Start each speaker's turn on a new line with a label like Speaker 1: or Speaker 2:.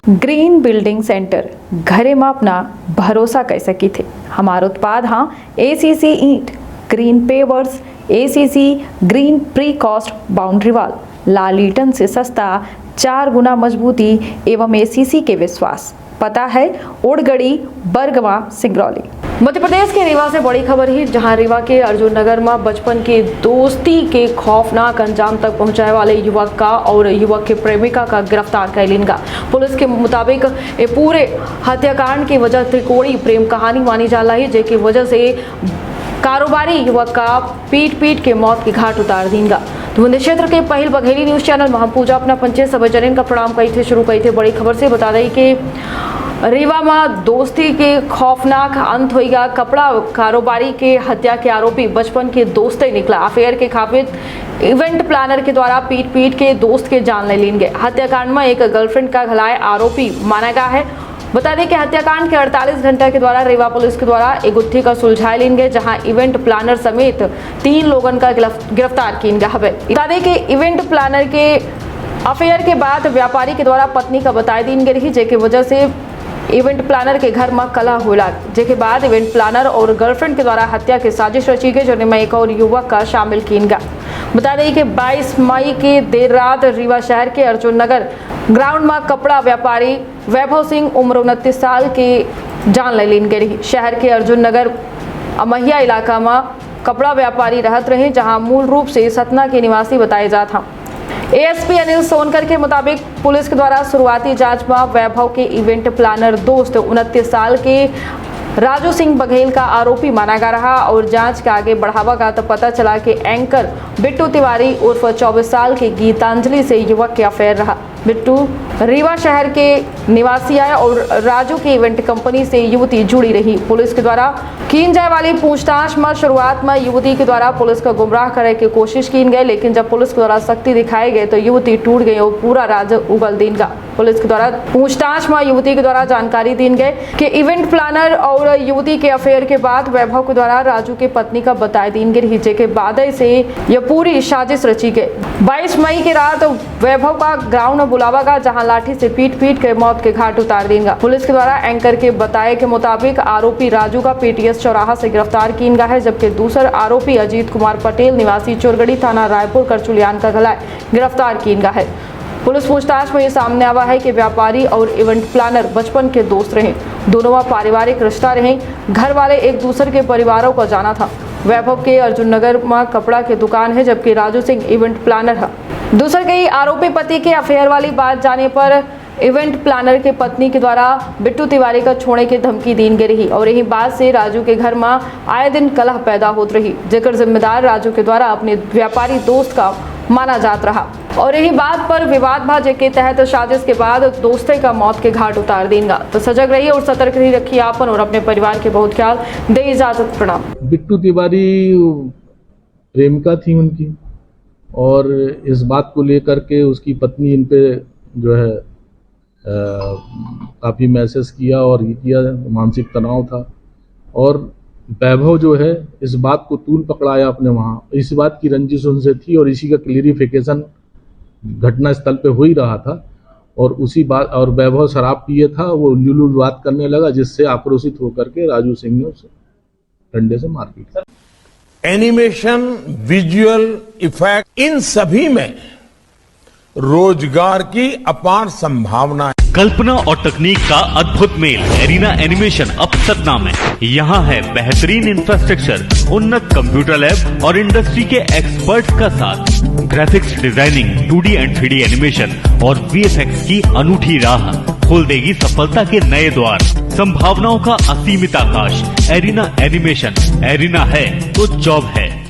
Speaker 1: Green building centre घरे में अपना भरोसा कह सकी थे। हमारा उत्पाद हाँ ACC ईंट, green pavers, ACC green precast boundary wall, लाल ईटन से सस्ता, 4 गुना मजबूती एवं ACC के विश्वास। पता है ओड़गड़ी, बरगवा, सिंगरौली। मध्य प्रदेश के रीवा से बड़ी खबर ही, जहां रीवा के अर्जुन नगर में बचपन की दोस्ती के खौफनाक अंजाम तक पहुंचाए वाले युवक का और युवक के प्रेमिका का गिरफ्तार कर लिया। पुलिस के मुताबिक ये पूरे हत्याकांड की वजह त्रिकोणी प्रेम कहानी मानी जा रही है, जिसकी वजह से कारोबारी युवक का पीट के मौत की घाट उतार देगा। धुंध क्षेत्र के पहल बघेली न्यूज चैनल महापूजा अपना पंचे सभी जन का प्रणाम कही थे। शुरू कही थे बड़ी खबर से बता दें कि रीवा में दोस्ती के खौफनाक अंत होगा। कपड़ा कारोबारी के हत्या के आरोपी बचपन के दोस्त ही निकला। अफेयर के खापित इवेंट प्लानर के द्वारा पीट के दोस्त के जान ले लिए। हत्याकांड में एक गर्लफ्रेंड का घायल आरोपी माना गया है। बता दें कि हत्याकांड के 48 घंटे के द्वारा रीवा पुलिस के द्वारा एक गुत्थी का सुलझाए लिए गए, जहां इवेंट प्लानर समेत 3 लोगों का गिरफ्तार किया गया है। बता दें कि इवेंट प्लानर के अफेयर के बाद व्यापारी के द्वारा पत्नी का बताई दी गई रही, जिसकी वजह से इवेंट प्लानर के घर में कलह होला, जिसके बाद इवेंट प्लानर और गर्लफ्रेंड के द्वारा हत्या की साजिश रची गई, जिनमें एक और युवक का शामिल किया गया। बता दें कि 22 मई की देर रात रीवा शहर के अर्जुन नगर ग्राउंड में कपड़ा व्यापारी वैभव सिंह उम्र 29 साल की जान ले ली गई। शहर के अर्जुन नगर अमहिया इलाका में कपड़ा व्यापारी रहत रहे, जहां मूल रूप से सतना के निवासी बताए जाता। ASP अनिल सोनकर के मुताबिक पुलिस के द्वारा शुरुआती जांच में वैभव के इवेंट प्लानर दोस्त 29 साल के राजू सिंह बघेल का आरोपी माना जा रहा और जांच के आगे बढ़ावा का तो पता चला कि एंकर बिट्टू तिवारी उर्फ 24 साल की गीतांजलि से युवक के अफेयर रहा। बिट्टू रीवा शहर के निवासी आए और राजू की इवेंट कंपनी से युवती जुड़ी रही। पुलिस के द्वारा की जाए वाली पूछताछ में शुरुआत में युवती के द्वारा पुलिस को गुमराह करने की कोशिश की गई, लेकिन जब पुलिस के द्वारा सख्ती दिखाई गई तो युवती टूट गई और पूरा राज उगल दी गया। पुलिस के द्वारा पूछताछ में युवती के द्वारा जानकारी दी गई कि इवेंट प्लानर और युवती के अफेयर के बाद वैभव के द्वारा राजू की पत्नी का बताई दी गई, जिसके बाद से यह पूरी साजिश रची गई। 22 मई की रात वैभव का ग्राउंड बुलावा गया, जहां लाठी से पीट के मौत के घाट उतार देगा। पुलिस के द्वारा एंकर के बताए के मुताबिक आरोपी राजू का PTS चौराहा से गिरफ्तार किया गया है, जबकि दूसरा आरोपी अजीत कुमार पटेल निवासी चोरगड़ी थाना रायपुर करचुलियान का घायल गिरफ्तार किया गया है। पुलिस पूछताछ में ये सामने आवा है कि व्यापारी और इवेंट प्लानर बचपन के दोस्त रहे, दोनों में पारिवारिक रिश्ता रहे, घर वाले एक दूसरे के परिवारों को जाना था। वैभव के अर्जुन नगर में कपड़ा की दुकान है, जबकि राजू सिंह इवेंट प्लानर है। दूसरे कई आरोपी पति के अफेयर वाली बात जाने पर इवेंट प्लानर के पत्नी के द्वारा बिट्टू तिवारी का छोड़ने की धमकी दी गई रही और यही बात से राजू के घर में आए दिन कलह पैदा होती रही, जेकर जिम्मेदार राजू के द्वारा अपने व्यापारी दोस्त का माना जाता रहा और यही बात पर विवाद भाजे के तहत साजिश के बाद दोस्ते का मौत के घाट उतार देगा। तो सजग रहिए और सतर्क ही रखिए आपन और अपने परिवार के बहुत ख्याल। दे इजाजत, प्रणाम।
Speaker 2: बिट्टू तिवारी प्रेमिका थी उनकी, और इस बात को लेकर के उसकी पत्नी इन पे जो है काफ़ी मैसेज किया और ये किया, मानसिक तनाव था। और वैभव जो है इस बात को तूल पकड़ाया अपने वहाँ, इस बात की रंजिश उनसे थी और इसी का क्लियरिफिकेशन घटना स्थल पे हो ही रहा था। और उसी बात, और वैभव शराब पिए था, वो उल्लू बात करने लगा, जिससे आक्रोशित होकर के राजू सिंह ने उसे डंडे से मार दी।
Speaker 3: एनिमेशन, विजुअल इफेक्ट, इन सभी में रोजगार की अपार संभावना है।
Speaker 4: कल्पना और तकनीक का अद्भुत मेल एरिना एनिमेशन अब सतना में। यहाँ है बेहतरीन इंफ्रास्ट्रक्चर, उन्नत कंप्यूटर लैब और इंडस्ट्री के एक्सपर्ट्स का साथ। Graphics designing, 2D and 3D animation और VFX की अनूठी राह खोल देगी सफलता के नए द्वार। संभावनाओं का असीमित आकाश। एरिना एनिमेशन, एरिना है तो जॉब है।